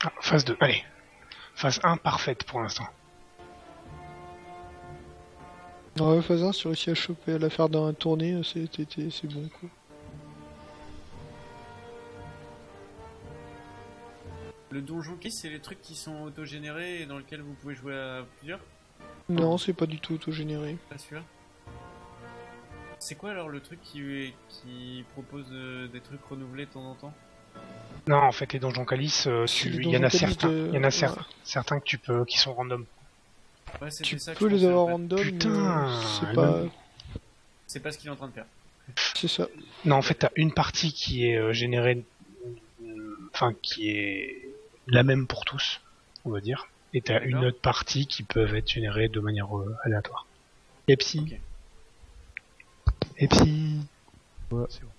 Ah, phase 2, allez. Phase 1 parfaite pour l'instant. Ouais, phase 1, si tu réussis à choper, à la faire dans un tournée, c'est bon quoi. Le donjon qui c'est les trucs qui sont autogénérés et dans lesquels vous pouvez jouer à plusieurs? Non, c'est pas du tout autogénéré. Pas sûr. C'est quoi alors le truc qui propose des trucs renouvelés de temps en temps? Non, en fait, les donjons Calice, C'est les il y en donjons a Calice certains. Il y en a ouais. certains que tu peux, qui sont random. Ouais, Tu c'était ça que peux je les pensais avoir en fait. random, mais Putain, c'est pas... C'est pas ce qu'il est en train de faire. C'est ça. Non, en fait, t'as une partie qui est générée, enfin, qui est la même pour tous, on va dire. Et t'as une D'accord. autre partie qui peuvent être générées de manière aléatoire. Epsi. Ok. Epsi. Ouais. C'est bon.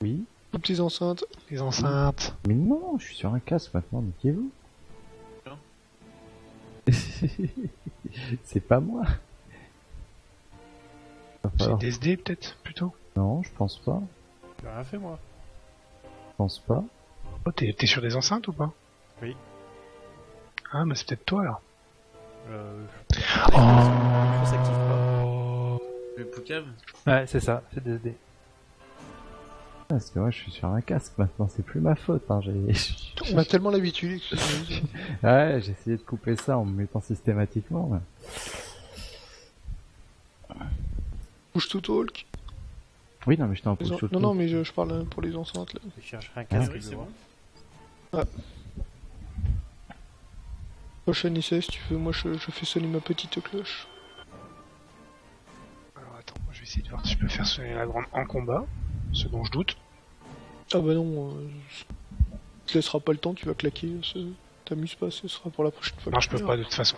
Oui. Toutes les enceintes. Les enceintes. Mais non, je suis sur un casque maintenant, niquez-vous. Non. C'est pas moi. C'est DSD peut-être, plutôt. Non, je pense pas. J'ai rien fait moi. Je pense pas. Oh, t'es sur des enceintes ou pas? Oui. Ah, mais c'est peut-être toi, là. Je s'active pas. Le Poucave? Ouais, c'est ça, c'est DSD. Ah, parce que moi, je suis sur un casque maintenant, c'est plus ma faute. Hein. On a tellement l'habitude, excusez-moi. Ouais, j'ai essayé de couper ça en me mettant systématiquement. Mais... Push to talk. Oui, non, mais j'étais en Les push en- Non, non, mais je parle pour les enceintes là. Je chercherai un Ah casque. oui, je c'est vois. bon. Prochaine essai, si tu veux, moi je fais sonner ma petite cloche. Alors attends, moi je vais essayer de voir si je peux faire sonner la grande en combat, ce dont je doute. Ah bah non, tu te laisseras pas le temps, tu vas claquer. T'amuses pas, ce sera pour la prochaine fois. Non, que je tu peux viendras. pas de toute façon.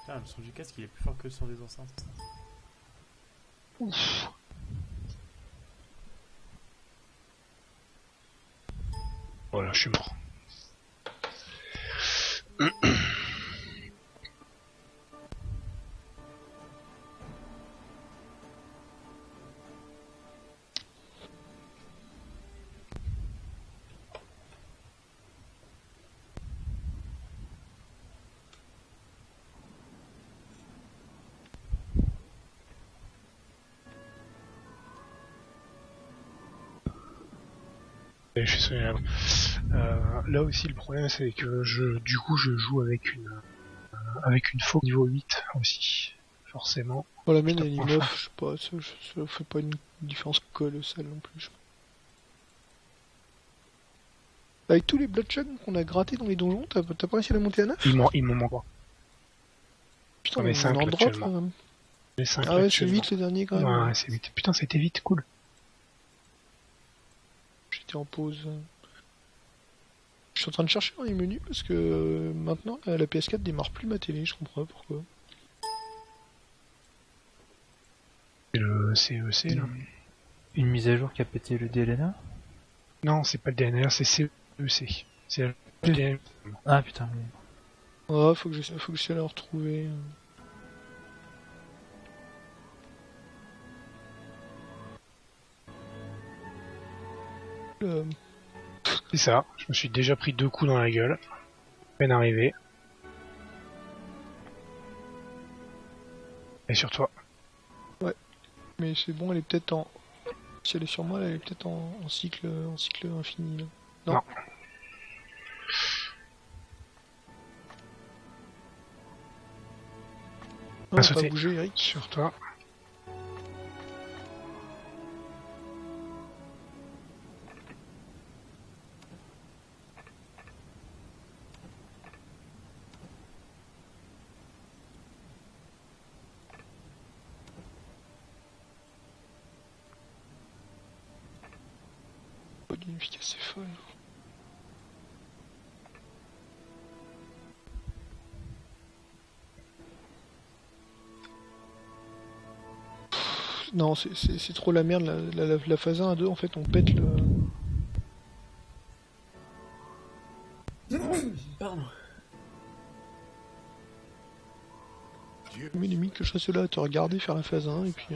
Putain, le son du casque il est plus fort que le son des enceintes. Voilà, je suis mort. Et je suis sonné là. Là aussi le problème c'est que du coup je joue avec une faux niveau 8 aussi, forcément. Bon, la mienne Je elle est t'apprends 9, je sais pas, ça fait pas une différence colossale non plus. Avec tous les Bloodshot qu'on a grattés dans les donjons, t'as pas réussi à les monter à 9? Il m'en manque quoi. Putain, J'en ai on 5 en drop actuellement. là. Les 5 Ah ouais, c'est vite les derniers quand même. Ouais, c'est vite. Putain, c'était vite, cool. J'étais en pause. Je suis en train de chercher dans les menus parce que maintenant la PS4 démarre plus ma télé, je comprends pas pourquoi. C'est le CEC là. Une mise à jour qui a pété le DLNA? Non, c'est pas le DNR, c'est CEC. C'est le DNR. Ah putain, oui. Ah, faut que j'essaie de la retrouver. Euh, C'est ça, je me suis déjà pris 2 coups dans la gueule. Peine arrivé. Et sur toi. mais c'est bon, elle est peut-être en. Si elle est sur moi, elle est peut-être en cycle infini. Là. Non. Non. Non, on sauter. va pas bouger, Eric. Sur toi. Pas d'une efficacité folle. Non, c'est trop la merde, la phase 1 à 2, en fait, on pète le... Pardon. Mais limite que je reste là à te regarder faire la phase 1, et puis...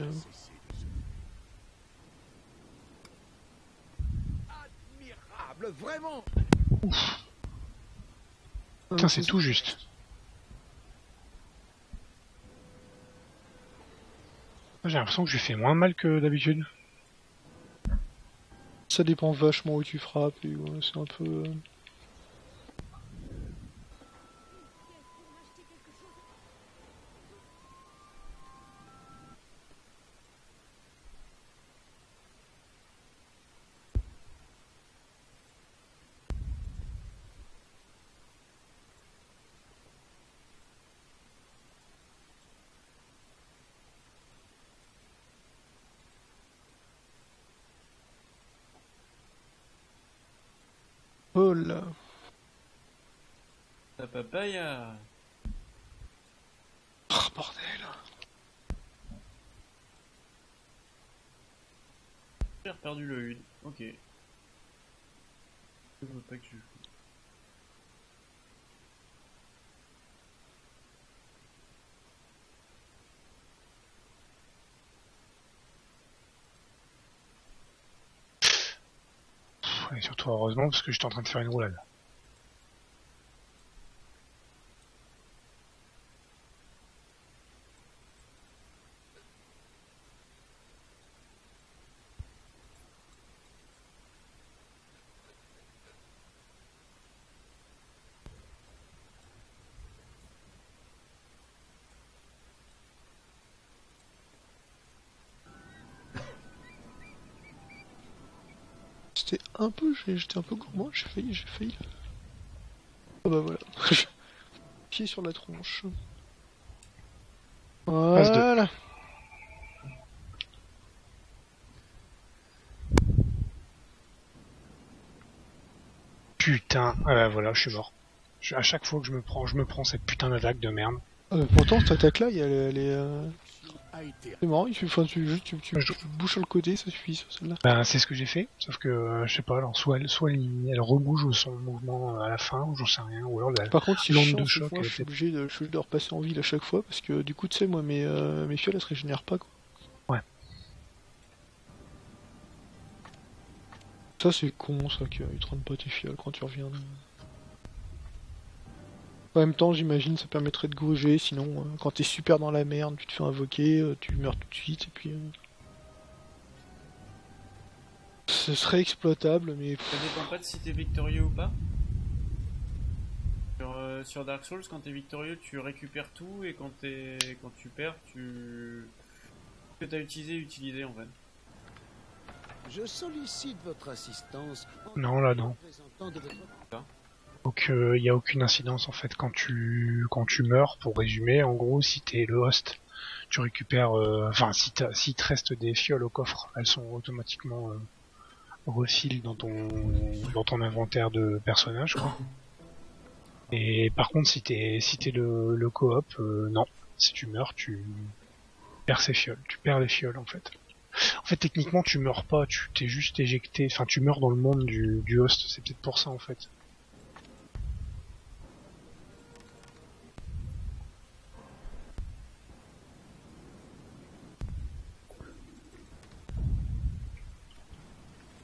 Vraiment. Putain, c'est tout juste. J'ai l'impression que je fais moins mal que d'habitude. Ça dépend vachement où tu frappes, et ouais, c'est un peu... Oh là. La papaya. Oh, bordel. J'ai perdu le HUD. Ok. Je veux pas que je joue. Et surtout heureusement parce que j'étais en train de faire une roulade. C'était un peu... J'étais un peu gourmand, j'ai failli... Oh bah voilà. Pied sur la tronche. Phase 2. Voilà. Putain, voilà, je suis mort. À chaque fois que je me prends cette putain d'attaque de merde. Pourtant, cette attaque-là, elle est... C'est marrant, enfin, tu bouges sur le côté, ça suffit sur celle-là. Ben, c'est ce que j'ai fait, sauf que je sais pas, alors soit elle rebouge son mouvement à la fin, ou j'en sais rien, ou alors Par contre, si l'onde je de change, choc, moi, je suis obligé de repasser en ville à chaque fois, parce que du coup, tu sais, moi, mes fioles, elles se régénèrent pas, quoi. Ouais. Ça, c'est con, ça, qu'ils te rendent pas tes fioles quand tu reviens. En même temps, j'imagine, ça permettrait de gruger, sinon, quand t'es super dans la merde, tu te fais invoquer, tu meurs tout de suite, et puis... Ce serait exploitable, mais... Ça dépend pas de si t'es victorieux ou pas. Sur Dark Souls, quand t'es victorieux, tu récupères tout, et quand tu perds, ce que t'as utilisé en fait. Je sollicite votre assistance. Non, là, non. Représentant de votre- Donc il n'y a aucune incidence en fait quand tu meurs, pour résumer, en gros si t'es le host, tu récupères enfin si te reste des fioles au coffre, elles sont automatiquement refilent dans ton inventaire de personnage quoi. Et par contre si t'es le coop, non, si tu meurs tu perds ces fioles, tu perds les fioles en fait. En fait techniquement tu meurs pas, tu t'es juste éjecté, enfin tu meurs dans le monde du host, c'est peut-être pour ça en fait.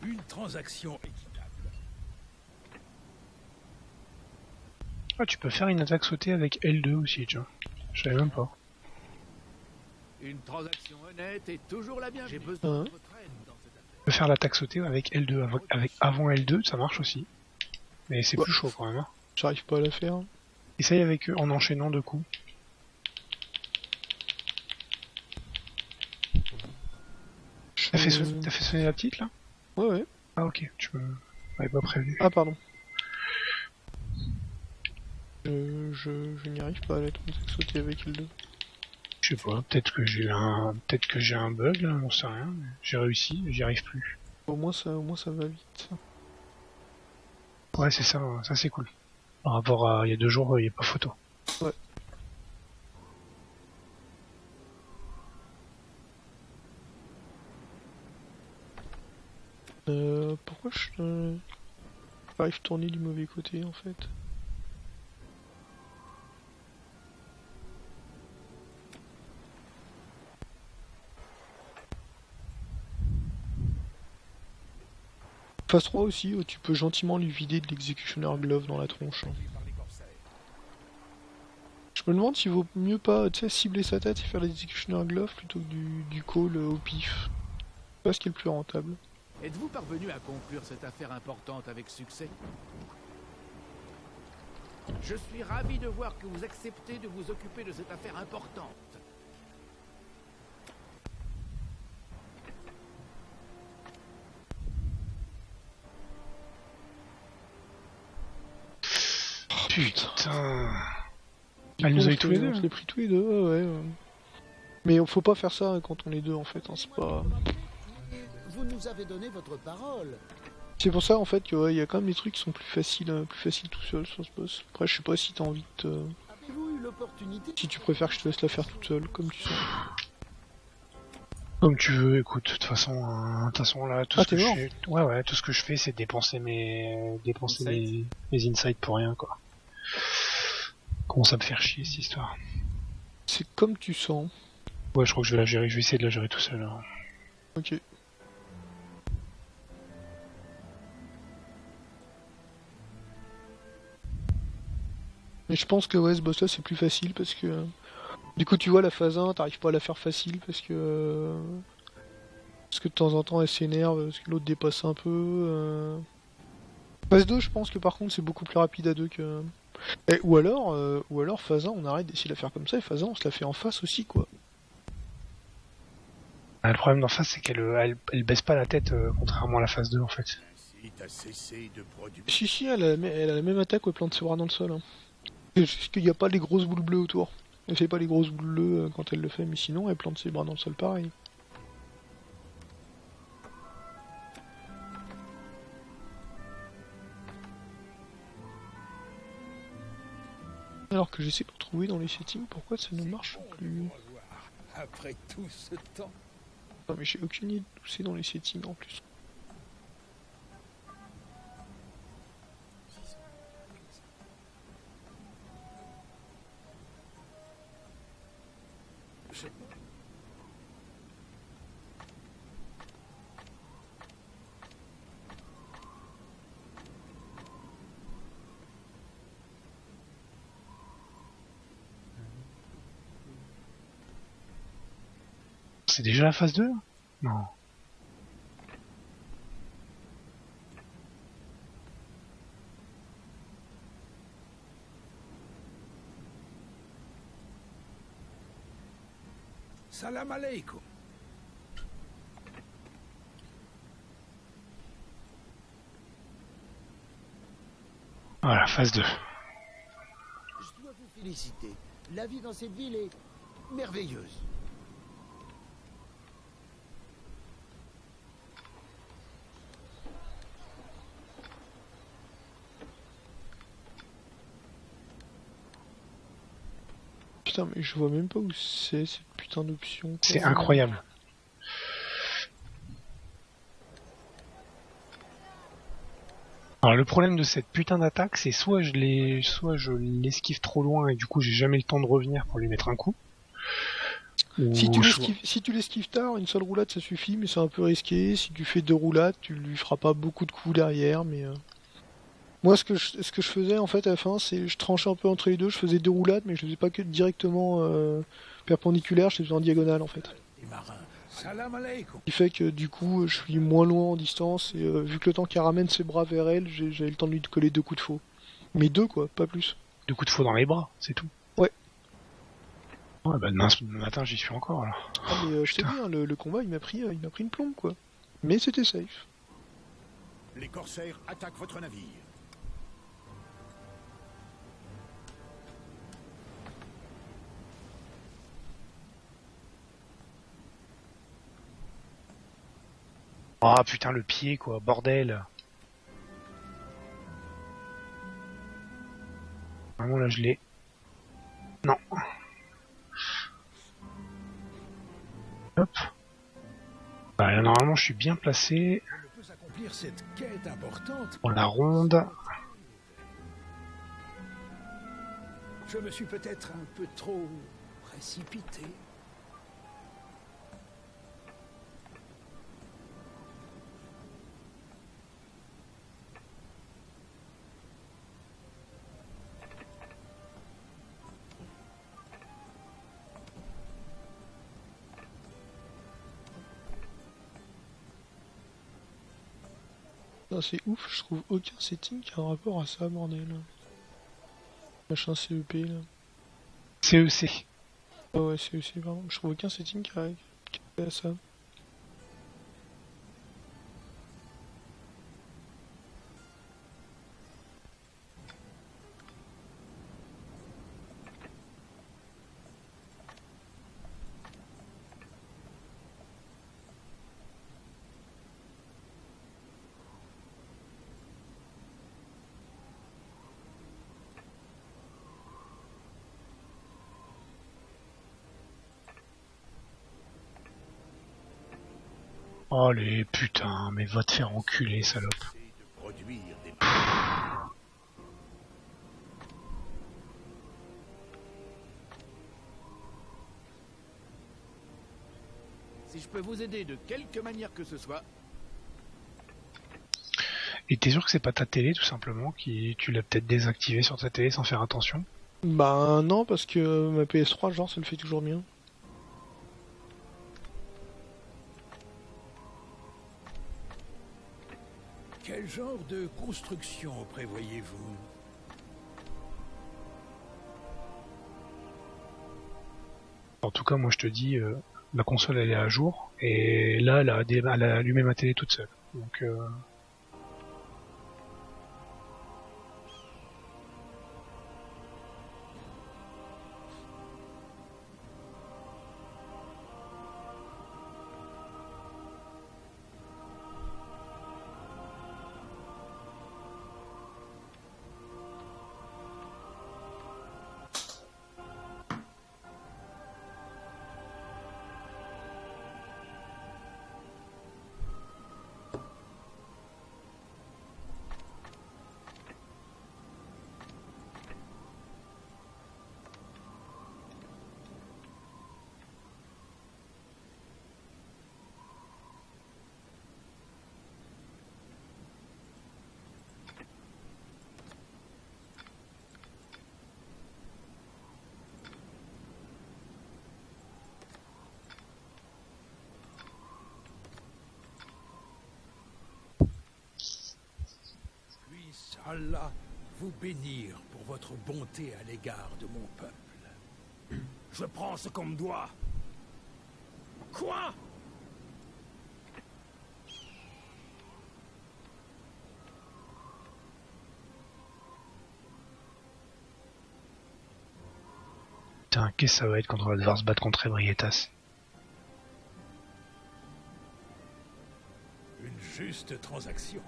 Une transaction équitable. Ah, tu peux faire une attaque sautée avec L2 aussi, tu vois. Je savais même pas. Une transaction honnête est toujours la bienvenue. J'ai besoin de votre aide dans cette affaire. Tu peux faire l'attaque sautée avec L2, avec avant L2, ça marche aussi. Mais c'est Ouais. plus chaud quand même. Hein. J'arrive pas à la faire. Essaye avec eux en enchaînant deux coups. T'as fait sonner la petite là? Ouais, ouais. Ah ok, tu m'avais pas prévu. Ah, pardon. Je n'y arrive pas à la sauter avec L2. Je sais pas, peut-être que j'ai un bug là, on sait rien. Mais j'ai réussi, j'y arrive plus. Au moins ça va vite. Ouais, c'est ça c'est cool. Par rapport à il y a 2 jours, il n'y a pas photo. Ouais. Pourquoi j'arrive à tourner du mauvais côté en fait? Phase 3 aussi, tu peux gentiment lui vider de l'executioner glove dans la tronche. Je me demande s'il vaut mieux pas, tu sais, cibler sa tête et faire l'executioner glove plutôt que du call au pif. C'est pas ce qui est le plus rentable. Êtes-vous parvenu à conclure cette affaire importante avec succès? Je suis ravi de voir que vous acceptez de vous occuper de cette affaire importante. Putain. Elle nous a eu tous les deux. On s'est pris tous les deux, ouais. Mais faut pas faire ça quand on est deux en fait, hein, c'est pas... Vous nous avez donné votre parole. C'est pour ça en fait qu'il y a quand même des trucs qui sont plus faciles tout seul sur ce boss. Après je sais pas si t'as envie de te... Avez-vous eu l'opportunité? Si tu préfères que je te laisse la faire toute seule, comme tu sens. Comme tu veux, écoute, de toute façon là, tout Ah, ce que t'es je mort fais... Ouais, tout ce que je fais, c'est dépenser mes insights pour rien, quoi. Commence à me faire chier, cette histoire. C'est comme tu sens. Ouais, je crois que je vais la gérer, je vais essayer de la gérer tout seul, hein. Ok. Mais je pense que ouais, ce boss là c'est plus facile parce que... Du coup tu vois la phase 1, t'arrives pas à la faire facile parce que... Parce que de temps en temps elle s'énerve, parce que l'autre dépasse un peu... Phase 2 je pense que par contre c'est beaucoup plus rapide à deux que... ou alors phase 1 on arrête d'essayer de la faire comme ça et phase 1 on se la fait en face aussi quoi. Le problème d'en face, c'est qu'elle baisse pas la tête, contrairement à la phase 2, en fait. Si, elle a la même attaque où elle plante ses bras dans le sol. Hein. C'est juste qu'il n'y a pas les grosses boules bleues autour. Elle fait pas les grosses boules bleues quand elle le fait, mais sinon elle plante ses bras dans le sol pareil. Alors que j'essaie de le trouver dans les settings, pourquoi ça ne marche plus? Après tout ce temps. Non mais j'ai aucune idée d'où c'est dans les settings en plus. C'est déjà la phase 2? Non. Salam alaikum. Voilà, phase 2. Je dois vous féliciter. La vie dans cette ville est merveilleuse. Putain mais je vois même pas où c'est cette putain d'option. Quoi. C'est incroyable. Alors le problème de cette putain d'attaque, c'est soit je l'esquive trop loin et du coup j'ai jamais le temps de revenir pour lui mettre un coup. Si tu l'esquives tard, une seule roulade ça suffit, mais c'est un peu risqué. Si tu fais 2 roulades, tu lui feras pas beaucoup de coups derrière, mais... Moi, ce que je faisais en fait à la fin, c'est je tranchais un peu entre les deux, je faisais 2 roulades, mais je faisais pas que directement perpendiculaire, je les faisais en diagonale en fait. Salam alaikum. Ce qui fait que du coup, je suis moins loin en distance, et vu que le temps qu'elle ramène ses bras vers elle, j'avais le temps de lui coller 2 coups de faux. Mais 2 quoi, pas plus. 2 coups de faux dans les bras, c'est tout. Ouais. Ouais bah demain matin j'y suis encore là. Ah mais je sais bien, le combat il m'a pris une plombe quoi. Mais c'était safe. Les corsaires attaquent votre navire. Ah putain le pied quoi, bordel. Vraiment là je l'ai. Non. Hop. Bah, là, normalement je suis bien placé. accomplir cette quête importante. Dans la ronde. Je me suis peut-être un peu trop précipité. Non, c'est ouf, je trouve aucun setting qui a un rapport à ça, bordel. Machin CEP là. CEC. Ah ouais, CEC, pardon. Je trouve aucun setting qui a ça. Oh les putains, mais va te faire enculer, salope. De produire des... Si je peux vous aider de quelque manière que ce soit, Et t'es sûr que c'est pas ta télé, tout simplement, qui tu l'as peut-être désactivé sur ta télé sans faire attention? Bah non, parce que ma PS3, genre, ça le fait toujours bien. quel genre de construction prévoyez-vous? En tout cas, moi je te dis, la console elle est à jour, et là elle a allumé ma télé toute seule. Donc Puisse Allah vous bénir pour votre bonté à l'égard de mon peuple. Je prends ce qu'on me doit. Quoi? putain, qu'est-ce que ça va être quand on va devoir se battre contre Ebrietas? Une juste transaction.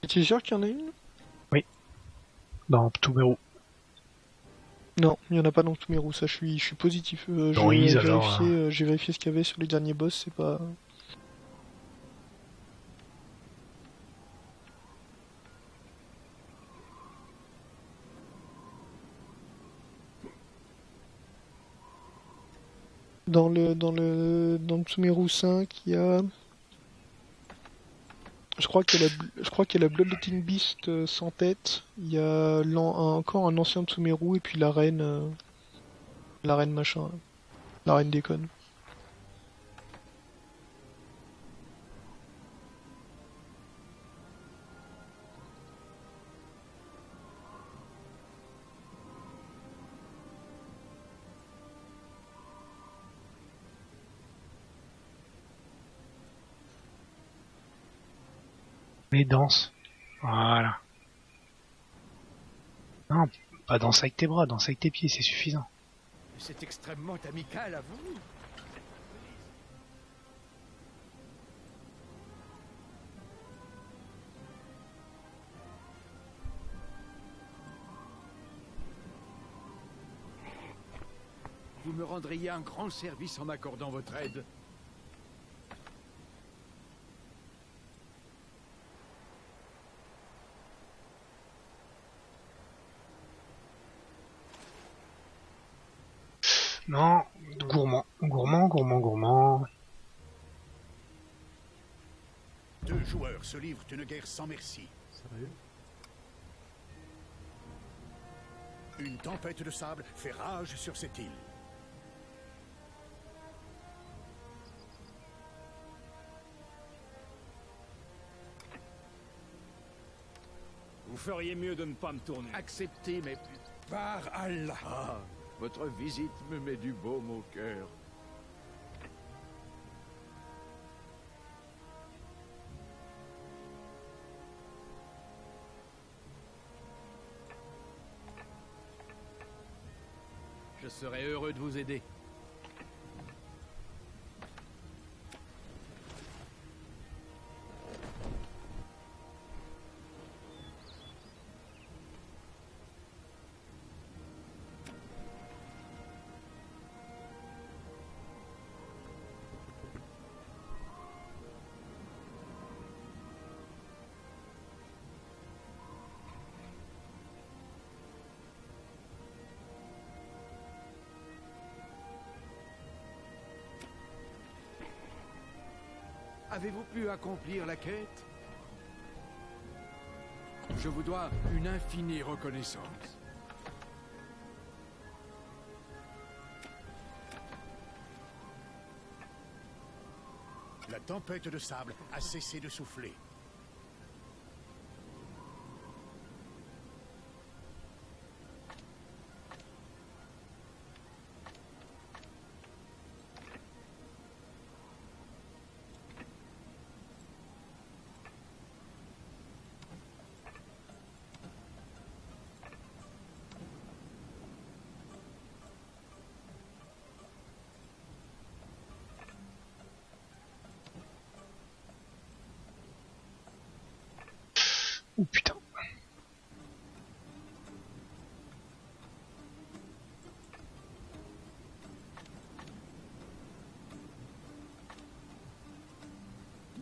Tu es sûr qu'il y en a une? Dans Ptumeru. Non, il y en a pas dans Tumeru, ça je suis positif. Dans Ys, alors, J'ai vérifié ce qu'il y avait sur les derniers boss, c'est pas... Dans le Tsumeru 5, il y a... Je crois qu'il y a la Bloodletting Beast sans tête, il y a encore un ancien Tsumeru et puis la reine machin, là. La reine déconne. Les danses. Voilà. Non, pas danse avec tes bras, danse avec tes pieds, c'est suffisant. C'est extrêmement amical à vous. me rendriez un grand service en m'accordant votre aide. Non, gourmand, gourmand, gourmand, gourmand. 2 joueurs se livrent une guerre sans merci. Sérieux? Une tempête de sable fait rage sur cette île. Vous feriez mieux de ne pas me tourner. Acceptez mes... Par Allah. Ah, votre visite me met du baume au cœur. Je serais heureux de vous aider. Avez-vous pu accomplir la quête? Je vous dois une infinie reconnaissance. La tempête de sable a cessé de souffler. Oh putain.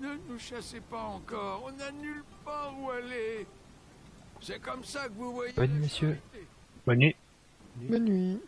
Ne nous chassez pas encore, on n'a nulle part où aller. C'est comme ça que vous voyez... Bonne nuit, messieurs. Bonne nuit. Bonne nuit.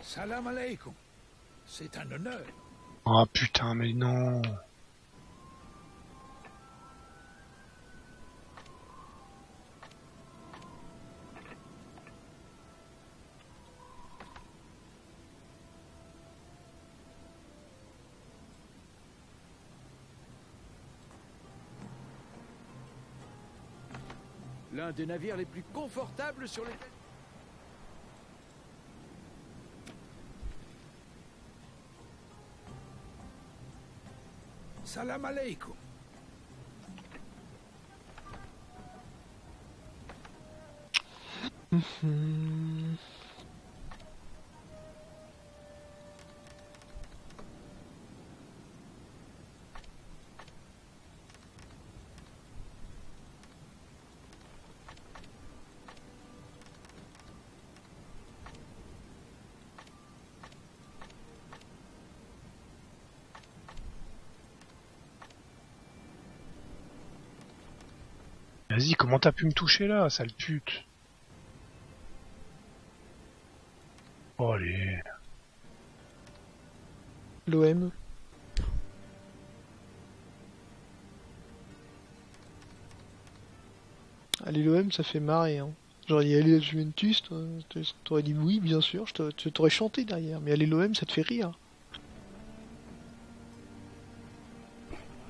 Salam alaikum. C'est un honneur. Oh putain, mais non. L'un des navires les plus confortables sur lesquels... Salam alaikum. Vas-y, comment t'as pu me toucher là, sale pute? Oh allez. L'OM. Allez, l'OM, ça fait marrer, hein. J'aurais dit, allez, la Juventus, t'aurais dit oui, bien sûr, je t'aurais chanté derrière. Mais allez, l'OM, ça te fait rire.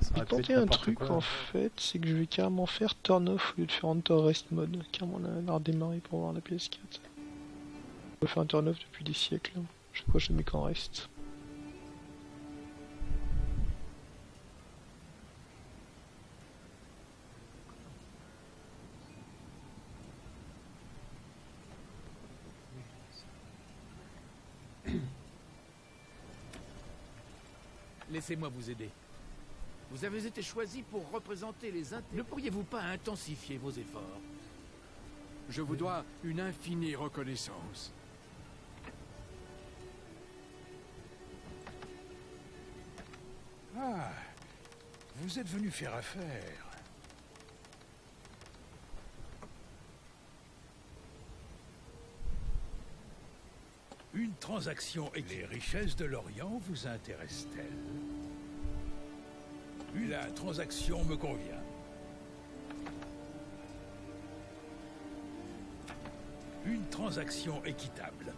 Ça J'ai aurait pu être tenté un n'importe truc quoi. en fait, c'est que je vais carrément faire turn off au lieu de faire enter rest mode. Carrément la redémarrer pour voir la PS4. Je vais faire un turn off depuis des siècles. Chaque fois je le mets qu'en reste. Laissez-moi vous aider. Vous avez été choisi pour représenter les intérêts. Ne pourriez-vous pas intensifier vos efforts? Je vous dois une infinie reconnaissance. Ah, vous êtes venu faire affaire. Une transaction et les richesses de l'Orient vous intéressent-elles? La transaction me convient. Une transaction équitable.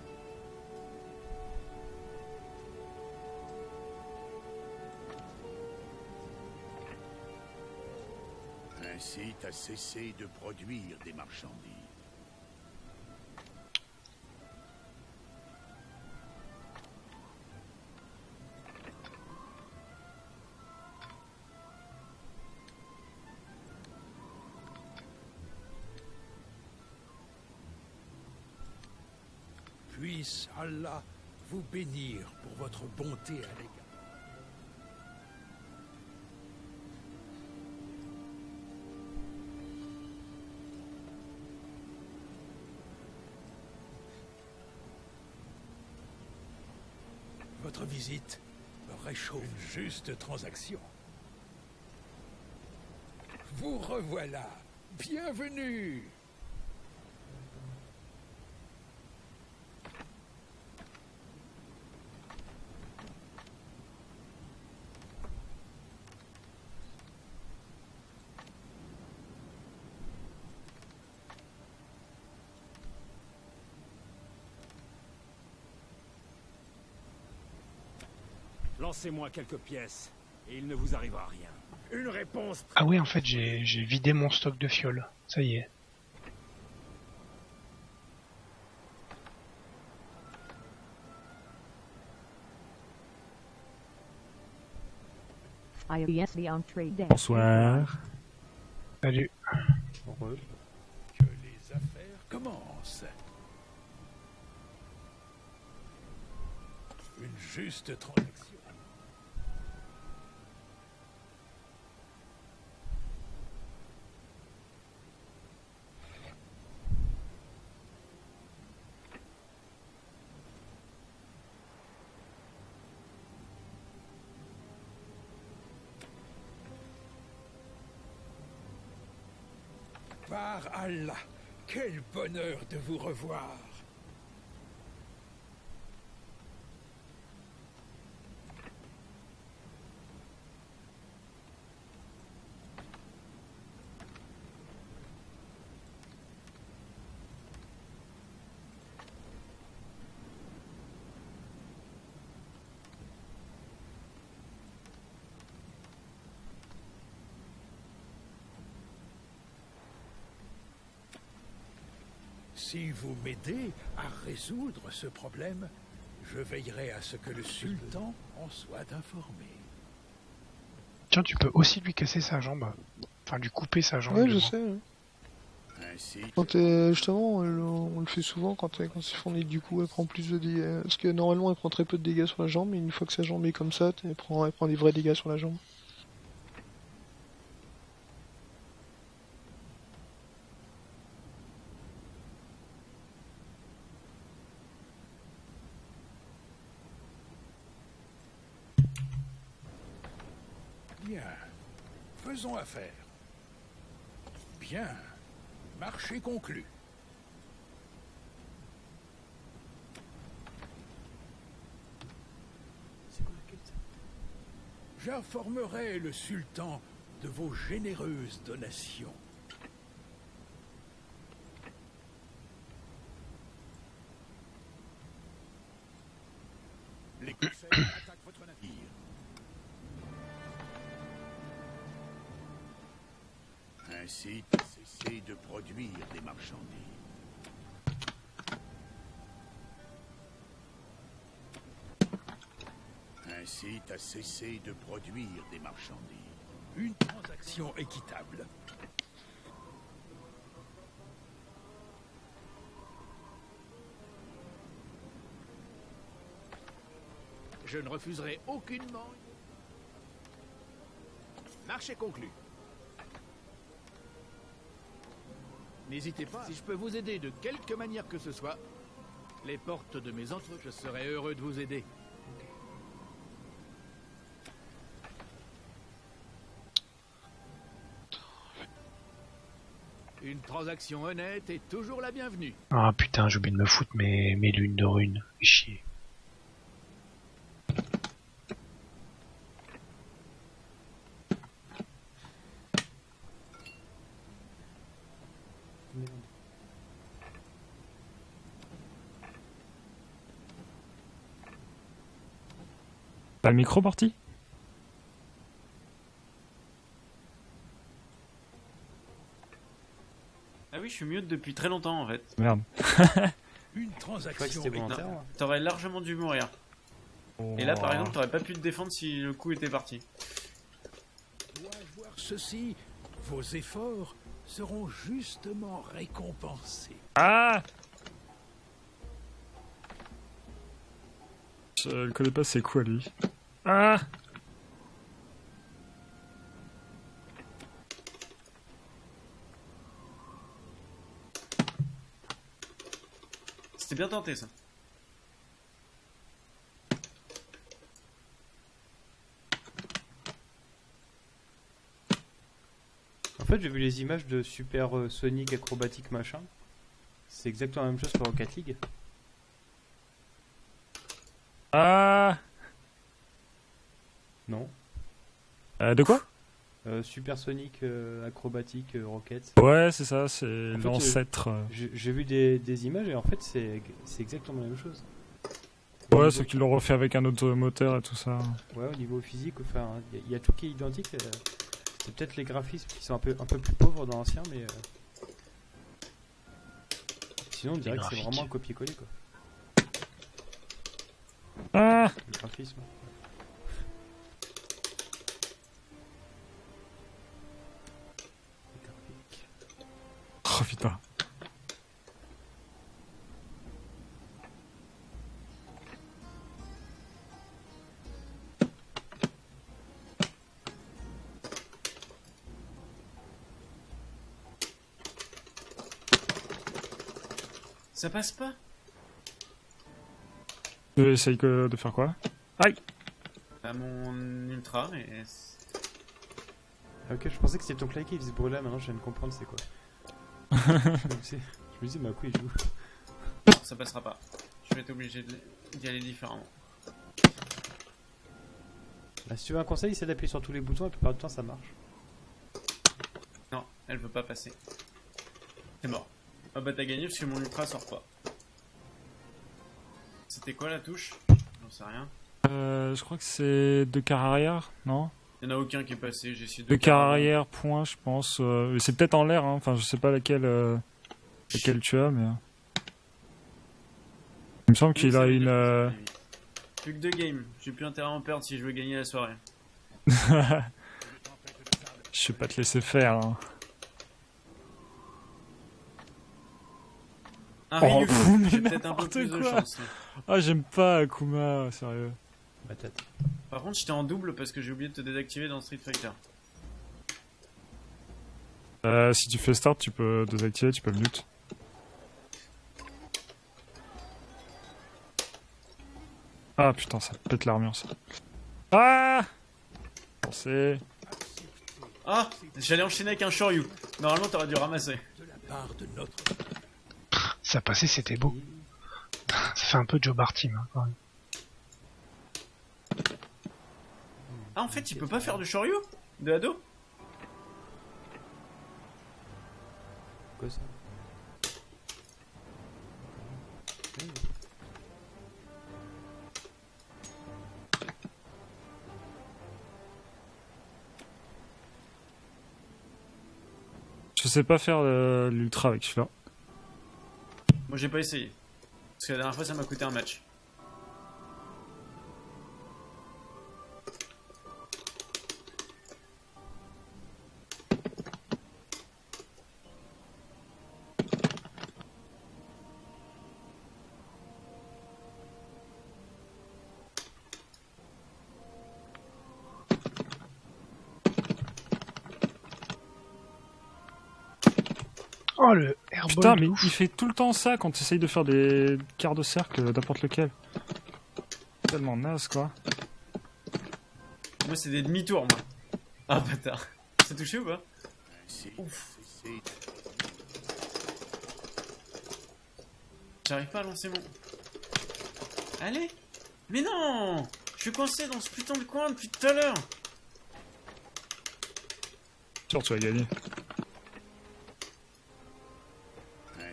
Incite à cesser de produire des marchandises. Puisse Allah vous bénir pour votre bonté à l'égard. Votre visite me réchauffe. Une juste transaction. Vous revoilà. Bienvenue. Lancez-moi quelques pièces, et il ne vous arrivera rien. Une réponse... Ah ouais, en fait, j'ai vidé mon stock de fioles. Ça y est. Bonsoir. Salut. Heureux. Que les affaires commencent. Une juste transaction. Par Allah, quel bonheur de vous revoir. Si vous m'aidez à résoudre ce problème, je veillerai à ce que le sultan en soit informé. Tiens, tu peux aussi lui casser sa jambe. Enfin, lui couper sa jambe. Ouais, du je moins. sais. Hein. Ainsi, Quand justement, on le fait souvent quand elle se fournit du coup, elle prend plus de dégâts. Parce que normalement, elle prend très peu de dégâts sur la jambe, mais une fois que sa jambe est comme ça, elle prend des vrais dégâts sur la jambe. bien. Faisons affaire. Bien. Marché conclu. C'est quoi la quête? J'informerai le sultan de vos généreuses donations. Les corsaires attaquent votre navire. Ainsi, cessez de produire des marchandises. Incite à cesser de produire des marchandises. Une transaction équitable. Je ne refuserai aucunement. Marché conclu. N'hésitez pas, si je peux vous aider de quelque manière que ce soit, les portes de mes entreprises, je serai heureux de vous aider. Une transaction honnête est toujours la bienvenue. Ah putain, j'ai oublié de me foutre mes lunes de runes. Fais chier. T'as le micro, Morty? Ah oui, je suis mute depuis très longtemps en fait. Merde. Une Je crois que transaction. c'était volontaire. moi. T'aurais largement dû mourir. Et là par exemple, t'aurais pas pu te défendre si le coup était parti. Dois-je voir ceci? Vos efforts seront justement récompensés. Ah! Je le connais pas, c'est quoi lui? Ah! C'était bien tenté ça. En fait, j'ai vu les images de Super Sonic acrobatique machin. C'est exactement la même chose que Rocket League. Ah! Non. De quoi? Super Sonic acrobatique Rocket. Ouais, c'est ça, c'est En fait, l'ancêtre. J'ai vu des images et en fait, c'est exactement la même chose. Ouais, sauf qu'ils l'ont refait avec un autre moteur et tout ça. Ouais, au niveau physique, enfin, il y a tout qui est identique. C'est peut-être les graphismes qui sont un peu plus pauvres dans l'ancien, mais sinon on dirait que c'est graphiques. vraiment un copier-coller quoi. Ah! Le graphisme. Les graphiques. Oh putain. Ça passe pas. Essaye de faire quoi? Aïe! À mon ultra, mais Ah, ok, je pensais que c'était ton clavier qui faisait ce bruit là, maintenant je viens de comprendre c'est quoi. Je me disais, bah oui, il joue. non, ça passera pas. Je vais être obligé d'y aller différemment. Bah, si tu veux un conseil, c'est d'appuyer sur tous les boutons, la plupart du temps ça marche. Non, elle veut pas passer. C'est mort. Ah bah t'as gagné parce que mon ultra sort pas. C'était quoi la touche? J'en sais rien. Je crois que c'est 2 quarts arrière, non? Il y en a aucun qui est passé, j'ai essayé de... 2 quarts arrière, point, je pense. C'est peut-être en l'air, hein. Enfin, je sais pas laquelle tu as, mais. Il me semble qu'il a une. Plus que 2 games, j'ai plus intérêt à en perdre si je veux gagner la soirée. Je vais pas te laisser faire, hein. Un Oh, Ryu, mais j'ai peut-être un peu n'importe plus de quoi. chance. Ah, j'aime pas Akuma, sérieux. Ma tête. Par contre, j'étais en double parce que j'ai oublié de te désactiver dans Street Fighter. Si tu fais start, tu peux désactiver, tu peux le mute. Ah putain, ça pète l'armure ça. Ah! Pensez. Ah! J'allais enchaîner avec un Shoryu. Normalement, t'aurais dû ramasser. De la part de notre... Ça passait, c'était beau. Ça fait un peu Joe Bartim, hein, quand même. Ah, en fait, il peut pas faire de Shoryu? De ado? Quoi ça? Je sais pas faire l'ultra avec celui-là. Moi, j'ai pas essayé. Parce que la dernière fois, ça m'a coûté un match. Oh, le airball. Putain, de mais ouf. il fait tout le temps ça quand tu essayes de faire des quarts de cercle, n'importe lequel. Tellement naze, quoi. Moi, c'est des demi-tours, moi. Ah, bâtard. Ça touché ou pas? Ouf. J'arrive pas à lancer mon... Allez. Mais non. Je suis coincé dans ce putain de coin depuis tout à l'heure. Sûr, tu vas gagner.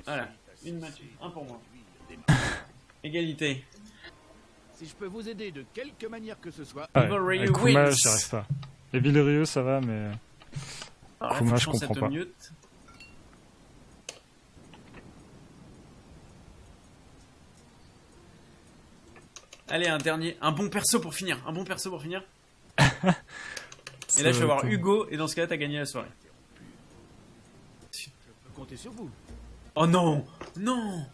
Voilà. Une match. Un pour moi. Égalité. Si je peux vous aider de quelque manière que ce soit, Ouais, Evil Ryu avec Kuma, wins. j'y arrive pas. Et Vilerieux, ça va, mais... Alors là, Kuma, faut que je pense à comprends pas. mute. Allez, un dernier. Un bon perso pour finir. Un bon perso pour finir. Et là, je vais voir Hugo. Et dans ce cas-là, t'as gagné la soirée. je peux compter sur vous. Oh non. Non.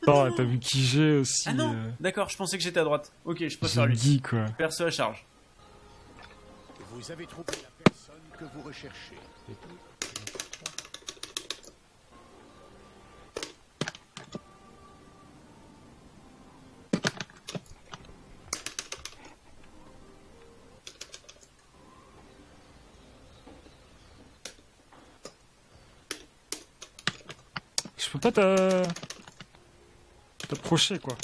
Oh, t'as vu qui j'ai aussi. Ah non. D'accord, je pensais que j'étais à droite. Ok, je préfère lui. Ziggy, quoi. Perso à charge. Vous avez trouvé la personne que vous recherchez. Je peux pas t'approcher, quoi.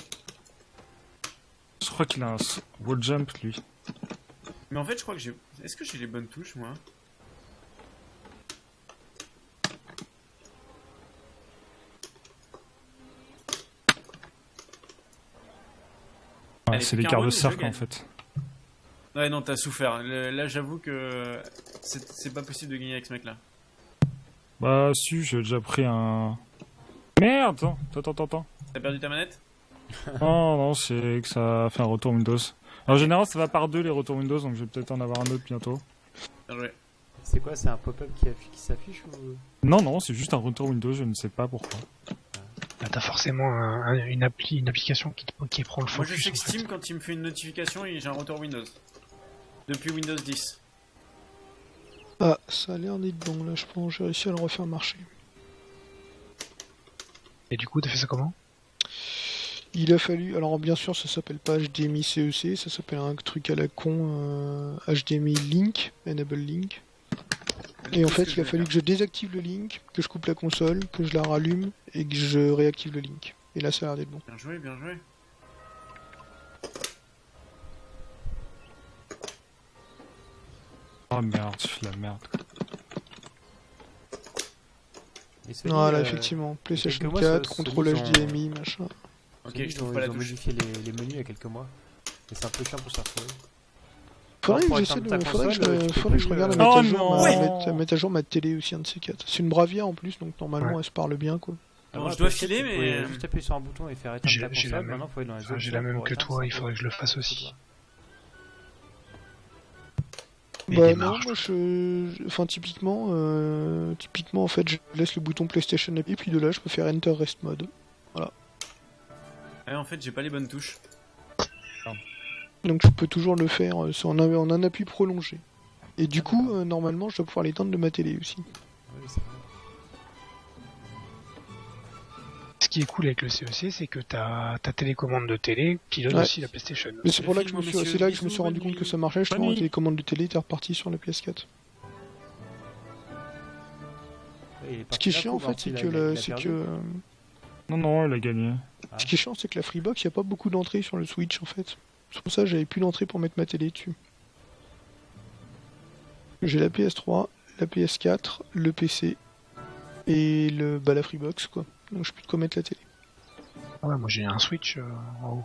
Je crois qu'il a un wall jump, lui. Mais en fait, je crois que j'ai... Est-ce que j'ai les bonnes touches, moi? Ouais, Allez, c'est les pick un quarts run de et je cercle, gagne. en fait. Ouais, non, t'as souffert. Là, j'avoue que... C'est pas possible de gagner avec ce mec-là. Bah, si, j'ai déjà pris un... Merde! Attends. T'as perdu ta manette? Non, c'est que ça a fait un retour Windows. En général, ça va par deux les retours Windows, donc je vais peut-être en avoir un autre bientôt. Bien joué. C'est quoi, c'est un pop-up qui s'affiche ou... Non, c'est juste un retour Windows, je ne sais pas pourquoi. Là, t'as forcément une application qui prend le Moi, focus. je sais que en fait. Steam, quand il me fait une notification, j'ai un retour Windows. Depuis Windows 10. Ah, ça a l'air d'être bon là, je pense. J'ai réussi à le refaire marcher. Et du coup, t'as fait ça comment? Il a fallu. Alors, bien sûr, ça s'appelle pas HDMI CEC, ça s'appelle un truc à la con HDMI Link, Enable Link. Et en fait, il a fallu que je désactive le link, que je coupe la console, que je la rallume et que je réactive le link. Et là, ça a l'air d'être bon. Bien joué, bien joué. Oh merde, je fais la merde. Et Sony, Voilà, effectivement. PlayStation quelques mois, 4, Sony, contrôle ils ont- HDMI, machin. Ok, Sony, je ils trouve ont, pas la ils ont touche. modifié les menus il y a quelques mois. Et c'est un peu chiant pour se retrouver. Faudrait pour que j'essaie éteindre de. ta Faudrait que console, tu peux faudrait que je plus, regarde à euh, mettre, Oh à jour non mettre à jour ma télé aussi, un de ces quatre. C'est une Bravia en plus, donc normalement Ouais. elle se parle bien quoi. Bon, je dois filer, mais... Tu pouvais juste appuyer sur un bouton et faire éteindre J'ai ta la console. même. Maintenant, faut aller dans les J'ai options la même pour que éteindre, toi, c'est il un faudrait que je le fasse peu- aussi. Bah il non, marche. moi enfin typiquement en fait je laisse le bouton PlayStation et puis de là je peux faire Enter Rest Mode. Ouais, en fait, j'ai pas les bonnes touches. Donc je peux toujours le faire c'est en un appui prolongé. Et du coup normalement je dois pouvoir l'éteindre de ma télé aussi. Oui, c'est vrai. Ce qui est cool avec le CEC, c'est que ta télécommande de télé pilote Ouais. aussi la PlayStation. Mais c'est pour là que Film, c'est monsieur, là que je me bisous, suis rendu bonne compte que nuit. ça marchait justement, Bonne la nuit. télécommande de télé était repartie sur la PS4. Et il est Ce parti qui est d'un chiant coup, en fait Marty, c'est il a- que il a c'est perdu. que Non, il a gagné. ce qui est chiant c'est que la Freebox, il n'y a pas beaucoup d'entrées sur le Switch en fait. C'est pour ça que j'avais plus d'entrée pour mettre ma télé dessus. J'ai la PS3, la PS4, le PC et la Freebox quoi. Donc je peux de quoi mettre la télé. Ouais, moi j'ai un Switch en haut.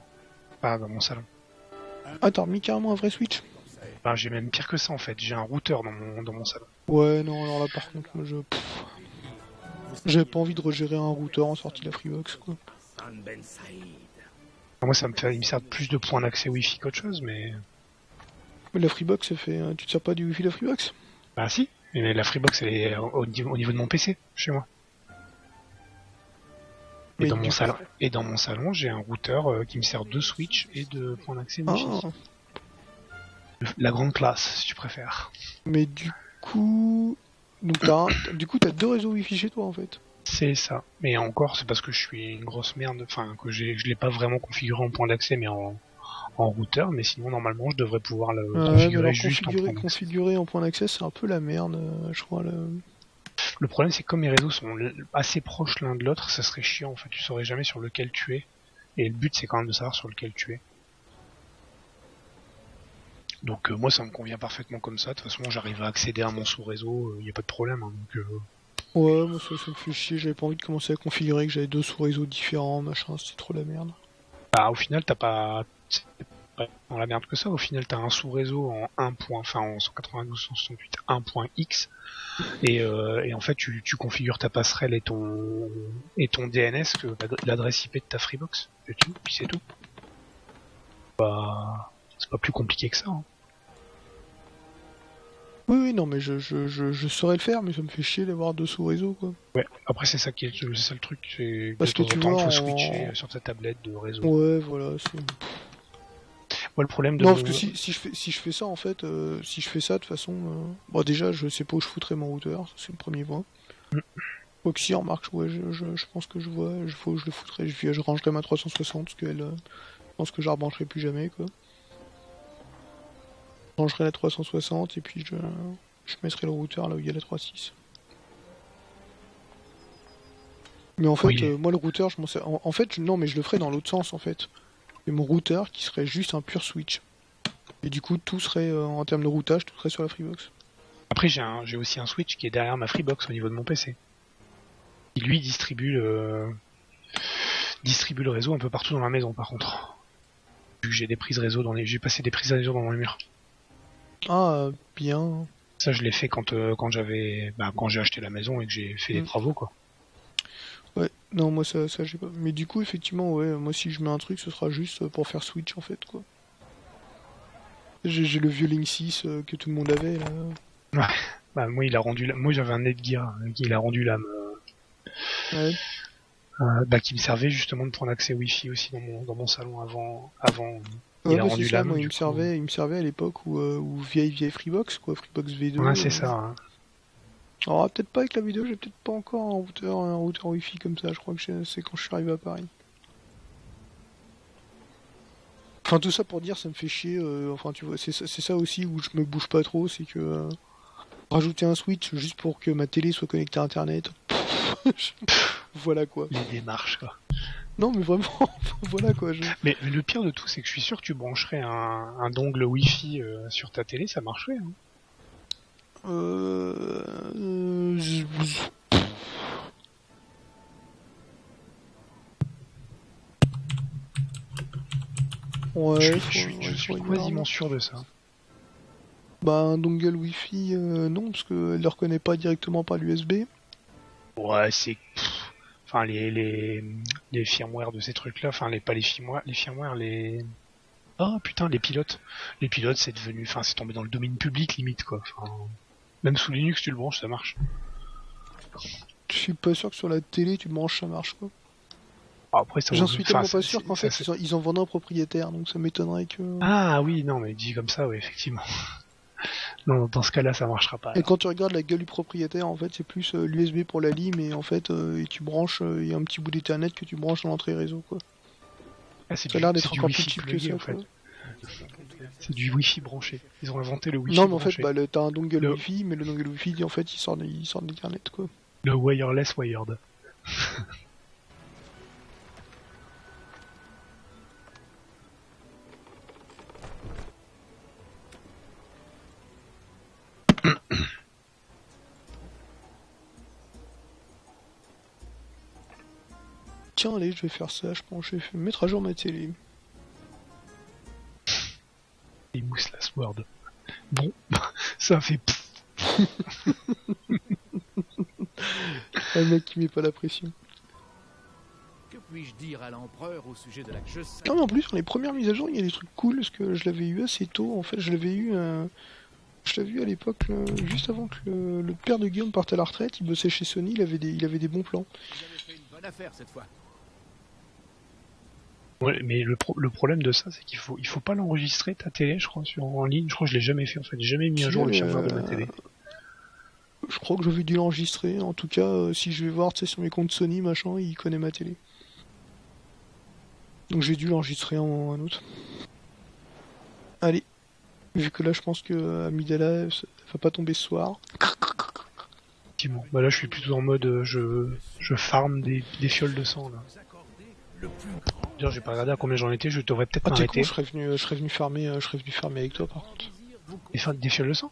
Pas dans mon salon. Ah t'as remis carrément un vrai Switch? Enfin, j'ai même pire que ça en fait. J'ai un routeur dans mon salon. Ouais non alors là par contre moi j'avais pas envie de regérer un routeur en sortie de la Freebox quoi. Ben Saïd. Moi, il me sert plus de points d'accès Wi-Fi qu'autre chose, mais. Mais la Freebox ça fait. Tu te sers pas du Wi-Fi de la Freebox? Bah si. Mais la Freebox, elle est au niveau de mon PC, chez moi. Mais Dans du mon coup- salon, et dans mon salon, j'ai un routeur qui me sert de Switch et de points d'accès Wi-Fi. Ah, La grande classe, si tu préfères. mais du coup. Donc du coup t'as deux réseaux Wi-Fi chez toi en fait. C'est ça. Mais encore, c'est parce que je suis une grosse merde, enfin que je l'ai pas vraiment configuré en point d'accès, mais en routeur. Mais sinon, normalement, je devrais pouvoir le mais configurer alors juste en point d'accès. configurer en point d'accès, c'est un peu la merde, je crois. Le problème, c'est que comme mes réseaux sont assez proches l'un de l'autre, ça serait chiant. En fait, tu saurais jamais sur lequel tu es. Et le but, c'est quand même de savoir sur lequel tu es. Donc moi, ça me convient parfaitement comme ça. De toute façon, j'arrive à accéder à mon sous-réseau, il y a pas de problème. Hein, donc Ouais, moi ça me fait chier, j'avais pas envie de commencer à configurer que j'avais 2 sous-réseaux différents, machin, c'était trop la merde. bah, au final, t'as pas... c'est pas dans la merde que ça. Au final, t'as un sous-réseau en 1. Enfin, en 192.168 1.x. Et en fait, tu configures ta passerelle et ton DNS que l'adresse IP de ta Freebox. Et puis c'est tout. C'est pas plus compliqué que ça. Hein. Oui, non, mais je saurais le faire, mais ça me fait chier d'avoir 2 sous-réseaux, quoi. Ouais, après c'est ça le truc, c'est Parce que tu faut vois, switcher sur ta tablette de réseau. Ouais, voilà, c'est... Moi, le problème de... Non, parce que si je fais ça, en fait, si je fais ça, de toute façon... Bon, déjà, je sais pas où je foutrais mon routeur, ça, c'est le premier point. Quoi que si, en marque, ouais, je pense que je vois, faut que je le foutrais, je rangerai ma 360, parce qu'elle... je pense que je la rebrancherai plus jamais, quoi. Je rangerai la 360, et puis je mettrai le routeur là où il y a la 3.6. Mais en fait, Oui. moi, le routeur, je m'en sers... En fait, non, mais je le ferai dans l'autre sens, en fait. Et mon routeur qui serait juste un pur switch. Et du coup, tout serait, en termes de routage, tout serait sur la Freebox. Après, j'ai aussi un switch qui est derrière ma Freebox au niveau de mon PC. Qui lui distribue le réseau un peu partout dans la maison, par contre. Vu que j'ai des prises réseau j'ai passé des prises réseau dans les murs. Ah, bien. Ça, je l'ai fait quand j'ai acheté la maison et que j'ai fait des travaux, quoi. Ouais, non, moi ça j'ai pas. Mais du coup, effectivement, ouais, moi si je mets un truc, ce sera juste pour faire switch en fait, quoi. J'ai le vieux Link 6 que tout le monde avait là. Ouais. Bah, moi, moi, j'avais un Netgear il a rendu l'âme. Ouais. Qui me servait justement de point d'accès Wi-Fi aussi dans mon salon avant. Ouais, Il a bah, rendu c'est ça, l'âme. moi il me servait à l'époque où vieille Freebox, quoi, Freebox V2. Ouais, c'est ça. Hein. Alors peut-être pas avec la vidéo, j'ai peut-être pas encore un routeur Wi-Fi comme ça, je crois que c'est quand je suis arrivé à Paris. Enfin tout ça pour dire ça me fait chier, enfin tu vois, c'est ça aussi où je me bouge pas trop, c'est que rajouter un switch juste pour que ma télé soit connectée à internet. Voilà quoi. Les démarches, quoi. Non mais vraiment, voilà quoi. Mais le pire de tout, c'est que je suis sûr que tu brancherais un dongle Wi-Fi sur ta télé, ça marcherait. Hein. Ouais, je suis quasiment sûr de ça. Bah un dongle Wi-Fi, non, parce qu'elle le reconnaît pas directement par l'USB. Ouais, c'est... Enfin, les firmware de ces trucs-là, enfin, pas les firmware, Ah putain, les pilotes. Les pilotes, c'est devenu... Enfin, c'est tombé dans le domaine public, limite, quoi. Enfin, même sous Linux, tu le branches, ça marche. Je suis pas sûr que sur la télé, tu branches, ça marche, quoi. Après, j'en suis tellement pas sûr qu'en fait, ils en vendent un propriétaire, donc ça m'étonnerait que... Ah oui, non, mais dit comme ça, oui, effectivement. Non, dans ce cas-là, ça marchera pas. Et quand tu regardes la gueule du propriétaire, en fait, c'est plus l'USB pour la lime, et en fait, et tu branches, il y a un petit bout d'Ethernet que tu branches dans l'entrée réseau, quoi. Ah, ça a l'air d'être encore plus cheap que ça, en fait. C'est du Wi-Fi branché. Ils ont inventé le Wi-Fi branché. Non, mais en fait, t'as un dongle Wi-Fi, mais le dongle Wi-Fi, en fait, il sort d'Ethernet, quoi. Le wireless wired. Tiens, allez, je vais faire ça, je pense, je vais mettre à jour ma télé. Et mousseless word. Bon, ça fait... Un mec qui met pas la pression. Que puis-je dire à l'empereur au sujet de la... Non mais en plus, sur les premières mises à jour, il y a des trucs cool, parce que je l'avais eu assez tôt, en fait, je l'avais eu à l'époque, juste avant que le père de Guillaume parte à la retraite, il bossait chez Sony, il avait des bons plans. Vous avez fait une bonne affaire cette fois. Ouais, mais le problème de ça, c'est qu'il faut pas l'enregistrer ta télé, je crois, en ligne. Je crois que je l'ai jamais fait en fait. J'ai jamais mis à jour le firmware de ma télé. Je crois que j'avais dû l'enregistrer. En tout cas, si je vais voir, tu sais, sur mes comptes Sony, machin, il connaît ma télé. Donc j'ai dû l'enregistrer en un autre. Allez. Vu que là, je pense que Amidala, ça va pas tomber ce soir. Effectivement. Bah là, je suis plutôt en mode je farm des fioles de sang là. D'ailleurs, j'ai pas regardé à combien j'en étais. Je devrais peut-être Ah t'es m'arrêter. con, je serais venu farmer avec toi par contre. Et faire des fioles de sang.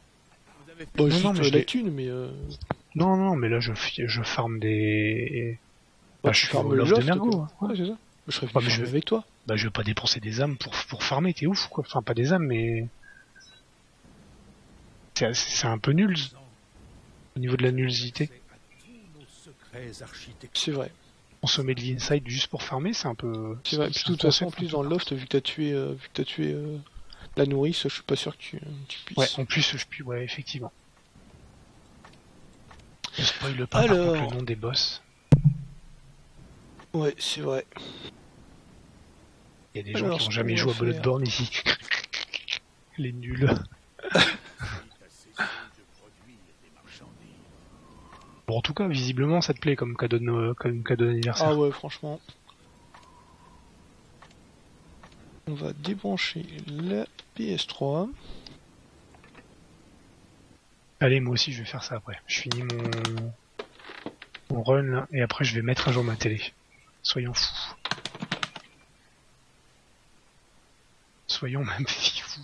Bah, Non, juste non, mais je la l'ai- thune, mais Non, mais là, je farm des. Bah, je tu suis au farmes le loft de loft, Mergo. quoi. Hein. Ouais, c'est ça. Je serais venu Ouais, mais farmer avec toi. Bah, je vais pas dépenser des âmes pour farmer. T'es ouf quoi. Enfin, pas des âmes, mais c'est un peu nul au niveau de la nullité. C'est vrai. Consommer de l'inside juste pour farmer, c'est un peu. C'est vrai. Puis de toute façon, en plus dans le loft, vu que t'as tué la nourrice, je suis pas sûr que tu puisses. Ouais, en plus, ouais, effectivement. Je spoil pas Alors... par contre le nom des boss. Ouais, c'est vrai. Il y a des gens Alors, qui ce n'ont jamais qu'on joué va à Bloodborne ici. Les nuls. Bon, en tout cas, visiblement, ça te plaît comme cadeau d'anniversaire. Ah ouais, franchement. On va débrancher la PS3. Allez, moi aussi, je vais faire ça après. Je finis mon run là, et après, je vais mettre à jour ma télé. Soyons fous. Soyons même fous.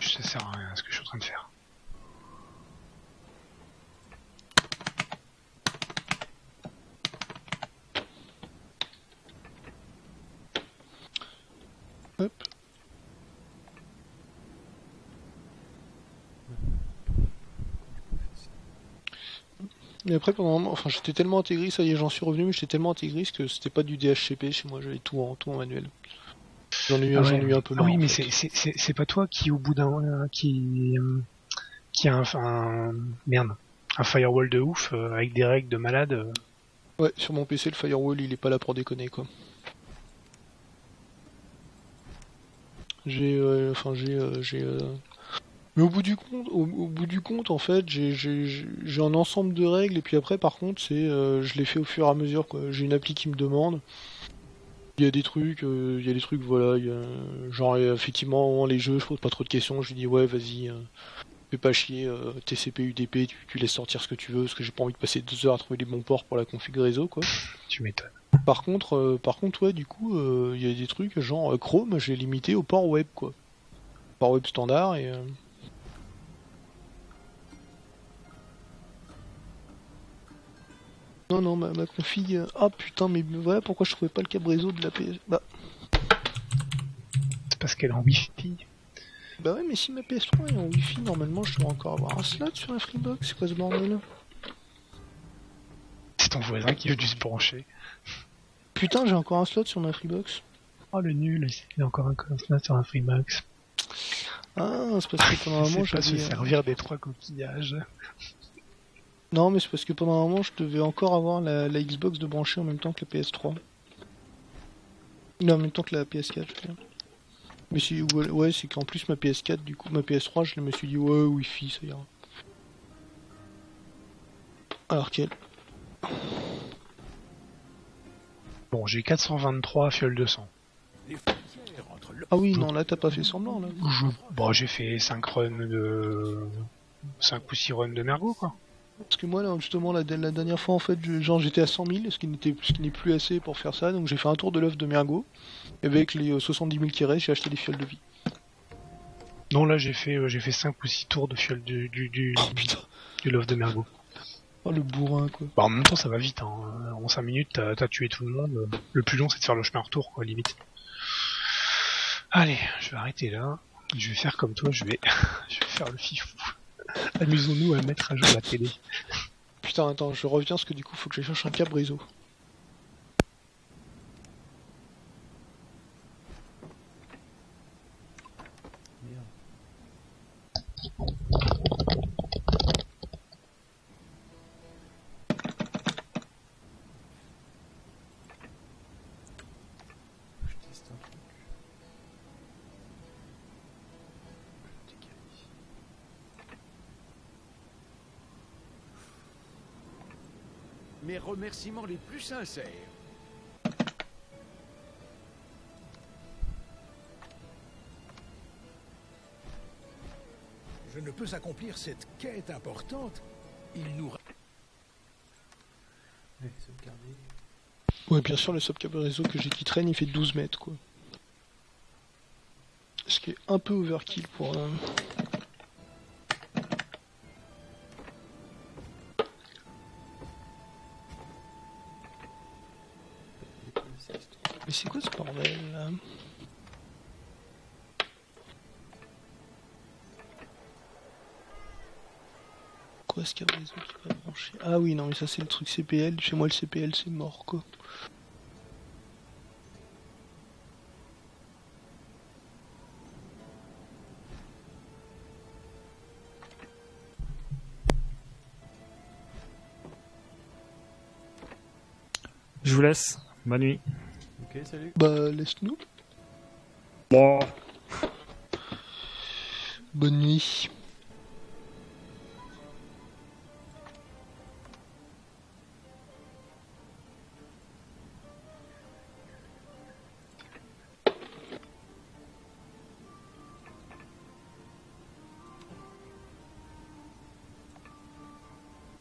Ça sert à rien ce que je suis en train de faire. Hop. Et après, pendant un moment, enfin, j'étais tellement intégriste, ça y est, j'en suis revenu, mais j'étais tellement intégriste que c'était pas du DHCP chez moi, j'avais tout en manuel. J'en ai eu un peu marre. Ah oui, en mais fait. c'est pas toi qui, au bout d'un. Qui a un firewall de ouf, avec des règles de malade. Ouais, sur mon PC, le firewall, il est pas là pour déconner, quoi. Mais au bout du compte, en fait, j'ai un ensemble de règles, et puis après, par contre, je les fais au fur et à mesure, quoi. J'ai une appli qui me demande. Il y a des trucs, voilà, genre, effectivement, les jeux, je pose pas trop de questions, je lui dis, ouais, vas-y, fais pas chier, TCP, UDP, tu laisses sortir ce que tu veux, parce que j'ai pas envie de passer 2 heures à trouver les bons ports pour la config réseau, quoi. Tu m'étonnes. Par contre, ouais, du coup, il y a des trucs, genre, Chrome, j'ai limité au port web, quoi. Port web standard, et... Non, ma config... Ah putain, mais voilà pourquoi je trouvais pas le câble réseau de la PS... Bah... C'est parce qu'elle est en Wi-Fi. Bah ouais, mais si ma PS3 est en Wi-Fi, normalement je devrais encore avoir un slot sur un Freebox, c'est quoi ce bordel? C'est ton voisin qui veut dû se brancher. Putain, j'ai encore un slot sur ma Freebox. Oh le nul, il a encore un slot sur un Freemax. Ah, c'est parce que pendant un moment C'est pas se j'avais... servir des 3 coquillages. Non, mais c'est parce que pendant un moment je devais encore avoir la Xbox de brancher en même temps que la PS3. Non, en même temps que la PS4, je veux dire. Mais si, ouais, c'est qu'en plus ma PS4, du coup, ma PS3, je me suis dit, ouais, Wi-Fi, ça ira. Alors quelle? Bon, j'ai 423 fioles de sang. Ah oui, non, là t'as pas fait semblant, là. Bon, j'ai fait 5 ou 6 runs de Mergo, quoi. Parce que moi, là, justement, la dernière fois, en fait, j'étais à 100 000, ce qui n'est plus assez pour faire ça, donc j'ai fait un tour de l'œuf de Mergo, et avec les 70 000 qui restent, j'ai acheté des fioles de vie. Non, là, j'ai fait 5 ou 6 tours de fioles du l'œuf de Mergo. Oh, le bourrin, quoi. Bah, en même temps, ça va vite, hein. En 5 minutes, t'as tué tout le monde. Le plus long, c'est de faire le chemin retour, quoi, limite. Allez, je vais arrêter là. Je vais faire comme toi, je vais faire le fifou. Amusons-nous à mettre à jour la télé. Putain, attends, je reviens parce que du coup, faut que je cherche un câble réseau. mes remerciements les plus sincères. Je ne peux accomplir cette quête importante. Il nous... Ouais, sauvegarder. Ouais, bien sûr, le sauvegarde réseau que j'ai qui traîne, il fait 12 mètres, quoi. Ce qui est un peu overkill pour... Mais c'est quoi ce bordel, là? Quoi, est-ce qu'il y a un réseau qui va brancher? Ah oui, non, mais ça c'est le truc CPL. Chez moi, le CPL, c'est mort, quoi. Je vous laisse. Bonne nuit. Ok, salut. Bah, laisse-nous. Bon. Bonne nuit.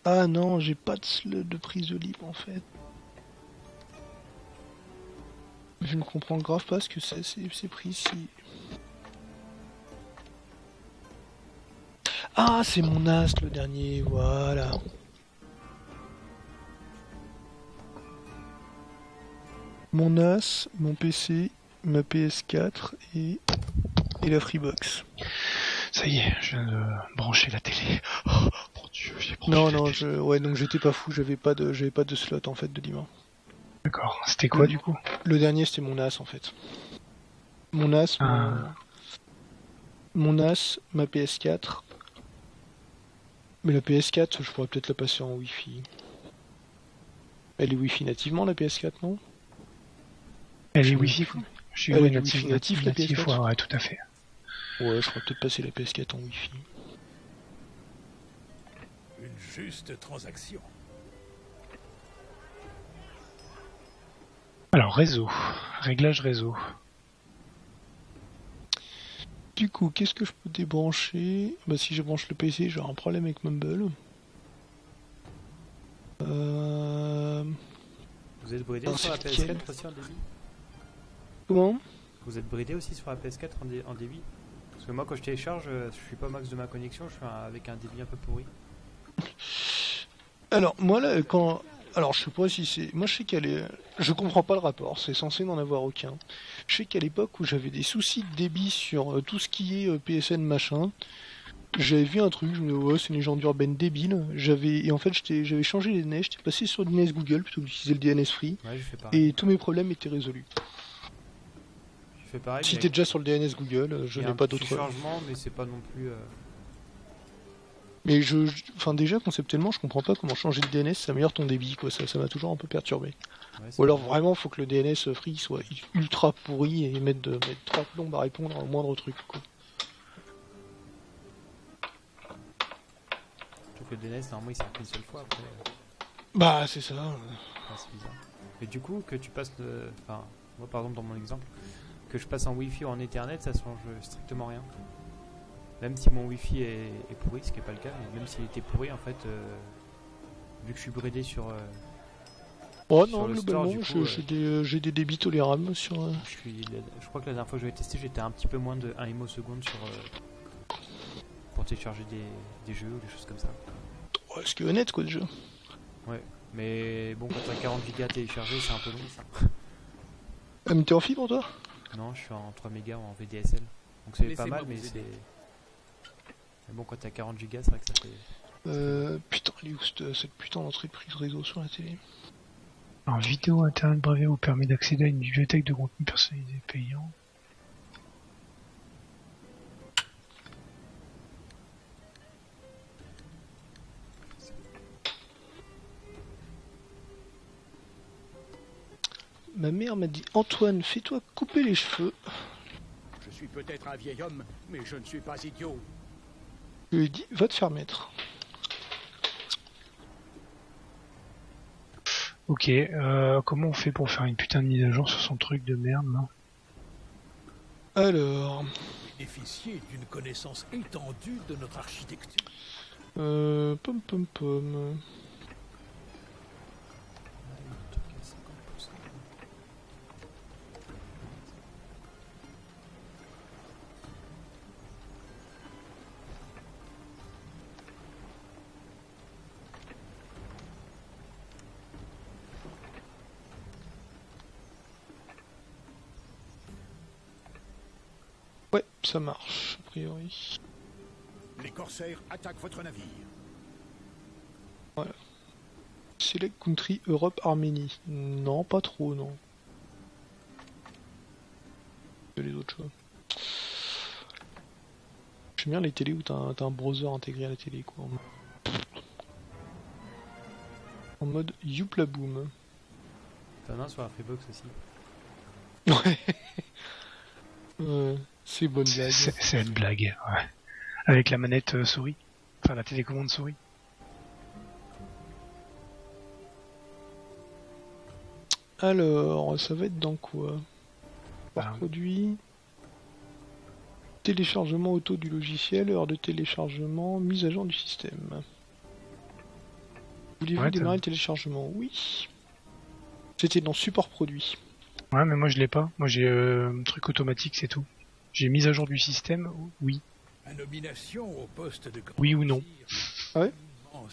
Ah non, j'ai pas de slot de prise de libre en fait. Je ne comprends grave pas ce que c'est pris ici. Ah, c'est mon as le dernier, voilà. Mon as, mon PC, ma PS4 et la Freebox. Ça y est, je viens de brancher la télé. Oh mon dieu, j'ai branché Non, la non, télé. ouais, donc j'étais pas fou, j'avais pas de slot en fait de libre. D'accord, c'était quoi du coup? Le dernier c'était mon as en fait. Mon as, mon as, ma PS4. Mais la PS4, je pourrais peut-être la passer en Wi-Fi. Elle est Wi-Fi nativement la PS4, non? Elle est Wi-Fi quoi? Je suis Elle est natif, Wi-Fi natif, la PS4. ouais, tout à fait. Ouais, je pourrais peut-être passer la PS4 en Wi-Fi. Une juste transaction. Alors réseau, réglage réseau. Du coup, qu'est-ce que je peux débrancher? Bah si je branche le PC, j'aurai un problème avec Mumble. Vous êtes bridé Non, sur la c'est PS4 lequel aussi en débit? Comment? Vous êtes bridé aussi sur la PS4 en débit? Parce que moi quand je télécharge, je suis pas au max de ma connexion, je suis avec un débit un peu pourri. Alors, moi là, quand... Alors, je sais pas si c'est... Moi, je sais qu'elle est... Je comprends pas le rapport, c'est censé n'en avoir aucun. Je sais qu'à l'époque où j'avais des soucis de débit sur tout ce qui est PSN machin, j'avais vu un truc, je me disais, ouais, c'est une légende urbaine débile. Et en fait, j'avais changé les DNS, j'étais passé sur le DNS Google plutôt que d'utiliser le DNS Free. Ouais, je fais pareil. Et tous mes problèmes étaient résolus. Je fais pareil. Si t'es déjà sur le DNS Google, je n'ai pas d'autre... changement, mais c'est pas non plus... Mais enfin déjà conceptuellement je comprends pas comment changer de DNS ça améliore ton débit quoi, ça m'a toujours un peu perturbé. Ouais, Ou alors vraiment faut que le DNS free soit ultra pourri et mettre 3 plombes à répondre au moindre truc quoi. Sauf que le DNS normalement il sert qu'une seule fois après. Bah c'est ça. C'est bizarre. Et du coup que tu passes le... Enfin, moi par exemple dans mon exemple, que je passe en Wi-Fi ou en Ethernet ça change strictement rien. Même si mon Wi-Fi est pourri, ce qui n'est pas le cas, mais même s'il était pourri, en fait, vu que je suis bridé sur. Oh sur non, le store, globalement, du coup, j'ai des débits tolérables sur. Je crois que la dernière fois que j'avais testé, j'étais un petit peu moins de 1 MO seconde sur. Pour télécharger des jeux ou des choses comme ça. Ouais, ce qui est honnête quoi, le jeu. Ouais, mais bon, quand t'as 40 Go à télécharger, c'est un peu long ça. Ah, mais t'es en fibre toi? Non, je suis en 3 mégas en VDSL. Donc c'est pas mal, mais c'est. Mais bon, quand t'as 40 Go, c'est vrai que ça fait. Putain, elle est où cette putain d'entrée de prise réseau sur la télé? Alors, vidéo internet brevet vous permet d'accéder à une bibliothèque de contenu personnalisé payant. Ma mère m'a dit Antoine, fais-toi couper les cheveux. Je suis peut-être un vieil homme, mais je ne suis pas idiot. Je lui ai dit va te faire mettre. Ok, comment on fait pour faire une putain de mise à jour sur son truc de merde là? Alors, Bénéficier d'une connaissance étendue de notre architecture. pom pom pom. Ouais, ça marche, a priori. Les corsaires attaquent votre navire. Select Country Europe Arménie. Non, pas trop, non. Que les autres choix. J'aime bien les télés où t'as un browser intégré à la télé, quoi. En mode Youpla Boom. T'en as un sur la Freebox aussi. Ouais. C'est bonne blague. C'est une blague, ouais. Avec la manette souris. Enfin, la télécommande souris. Alors, ça va être dans quoi? Par produit. Téléchargement auto du logiciel, heure de téléchargement, mise à jour du système. Voulez-vous démarrer le téléchargement? Oui. C'était dans support produit. Ouais, mais moi je l'ai pas. Moi j'ai un truc automatique, c'est tout. J'ai mise à jour du système, oui. La nomination au poste de grand Oui ou non. Ouais.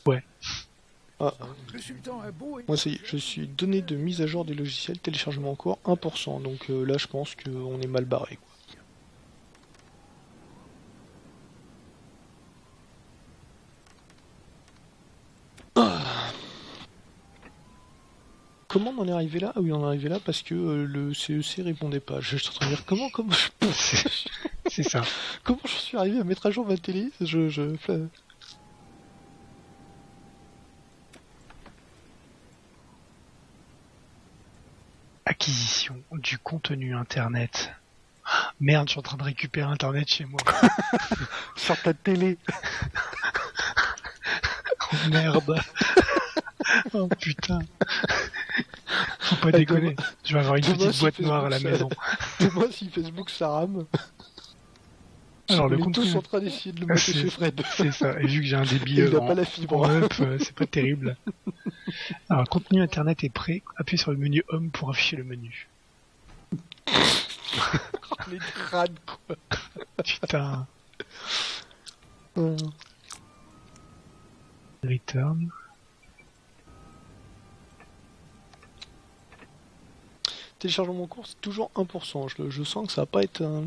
Ouais. Ah. Le sultan a beau et... Moi ça y est, je suis donné de mise à jour des logiciels, téléchargement en cours 1%, donc là je pense qu'on est mal barré, quoi. Ah. Comment on en est arrivé là? Ah oui, on en est arrivé là parce que le CEC répondait pas. Je suis en train de dire comment C'est ça. Comment je suis arrivé à mettre à jour ma télé? Acquisition du contenu internet. Merde, je suis en train de récupérer internet chez moi. Sur ta télé. Oh merde. Oh putain. Faut pas déconner. Je vais avoir une petite boîte noire à la maison. Dis-moi si Facebook ça rame. Alors on le est contenu... tous en train d'essayer de le mettre chez Fred. C'est ça. Et vu que j'ai un débit il a pas la fibre. C'est pas terrible. Alors contenu internet est prêt. Appuyez sur le menu Home pour afficher le menu. Les crânes quoi. Putain. Return. Téléchargement en cours, c'est toujours 1%. Je sens que ça va pas être un...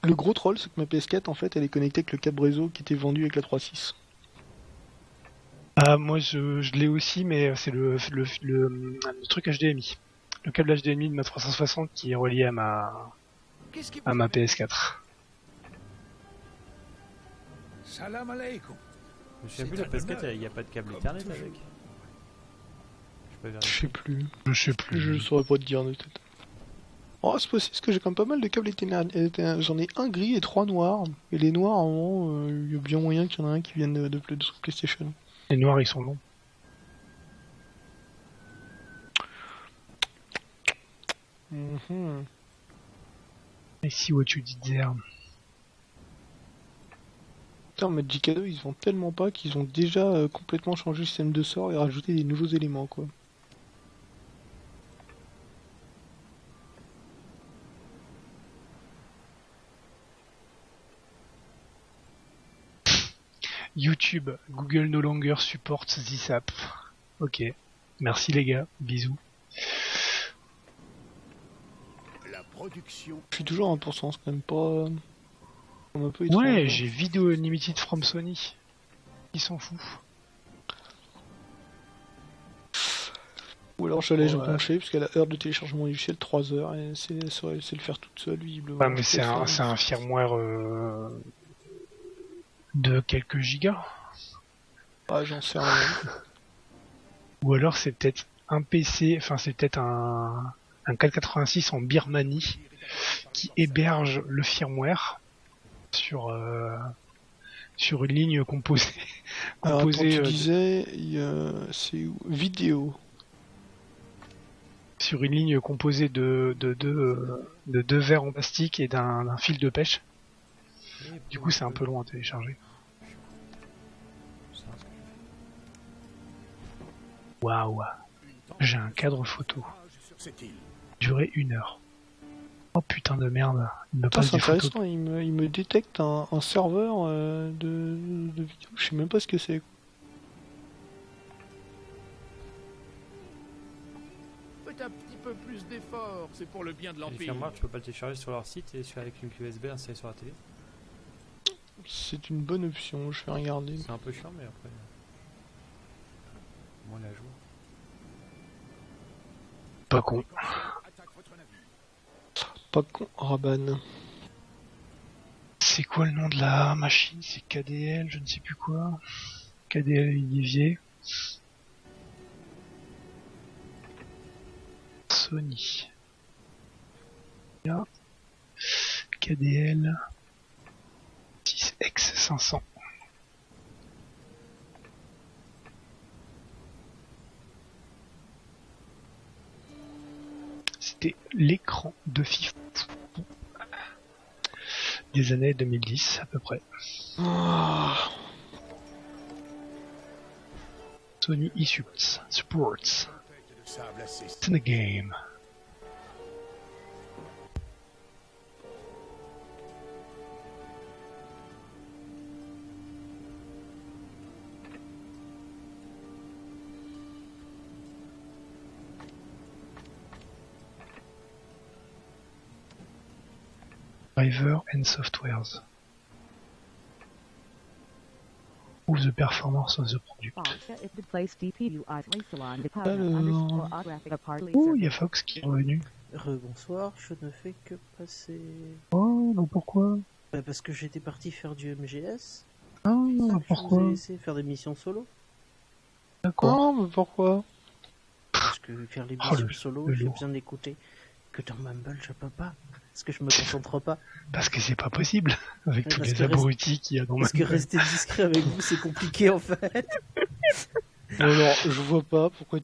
Le gros troll, c'est que ma PS4, en fait, elle est connectée avec le câble réseau qui était vendu avec la 3.6. Ah, moi je l'ai aussi, mais c'est le truc HDMI. Le câble HDMI de ma 360 qui est relié à ma PS4. Salam alaikum. Je sais plus, la PS4, il n'y a pas de câble Ethernet avec. Je sais plus. Je saurais pas te dire de tête. Oh, c'est possible, parce que j'ai quand même pas mal de câbles Ethernet. J'en ai un gris et 3 noirs. Et les noirs, à un moment, il y a bien moyen qu'il y en a un qui vienne de PlayStation. Les noirs, ils sont longs. I see what you did there. Putain, Magic 2, ils vendent tellement pas qu'ils ont déjà complètement changé le système de sort et rajouté des nouveaux éléments, quoi. YouTube, Google no longer supports this app. Ok. Merci les gars, bisous. La production. Je suis toujours à 1%, c'est quand même pas... Un peu ouais, j'ai Video Unlimited from Sony. Ils s'en foutent. Ou alors je l'ai penché, parce qu'à la heure de téléchargement logiciel, 3 heures, et c'est le faire toute seule, visiblement. Ouais, mais c'est un firmware de quelques gigas. Ah, j'en sais rien. Ou alors c'est peut-être un PC, enfin c'est peut-être un 486 en Birmanie qui héberge le firmware sur une ligne composée. Alors, attends, tu de- disais, c'est où vidéo. sur une ligne composée de deux verres en plastique et d'un fil de pêche. Du coup, c'est un peu long à télécharger. Waouh, j'ai un cadre photo. Sur cette île. Durée 1 heure. Oh putain de merde, il me Putain, passe c'est des photos. intéressant, il me détecte un serveur de vidéo, je sais même pas ce que c'est. Faites un petit peu plus d'efforts, c'est pour le bien de Les l'Empire. firmware, tu peux pas le télécharger sur leur site et avec une clé USB installée sur la télé. C'est une bonne option, je vais regarder. C'est un peu chiant, mais après. Moi, la joue. Pas con. Attaque votre navire. Pas con, Raban. C'est quoi le nom de la machine? C'est KDL, je ne sais plus quoi. KDL Olivier. Sony. Là. KDL 6X500. C'était l'écran de FIFA des années 2010 à peu près. Sony eSports. Sports. De sable assez. It's in the game. Driver and softwares. Ou the performance of the product. Oh, il y a Fox qui est revenu. Rebonsoir, je ne fais que passer. Oh, non, pourquoi? Parce que j'étais parti faire du MGS. Ah, Je pourquoi? vous ai laissé faire des missions solo. D'accord. Oh, mais pourquoi? Parce que faire les Oh, missions le solo, j'ai lourd. besoin d'écouter. Que dans Mumble, je peux pas. Parce que je me concentre pas. Parce que c'est pas possible, avec Ouais, tous parce les que abrutis qu'il y a dans ma Parce que rester discret avec vous, c'est compliqué en fait. Alors, je vois pas pourquoi tu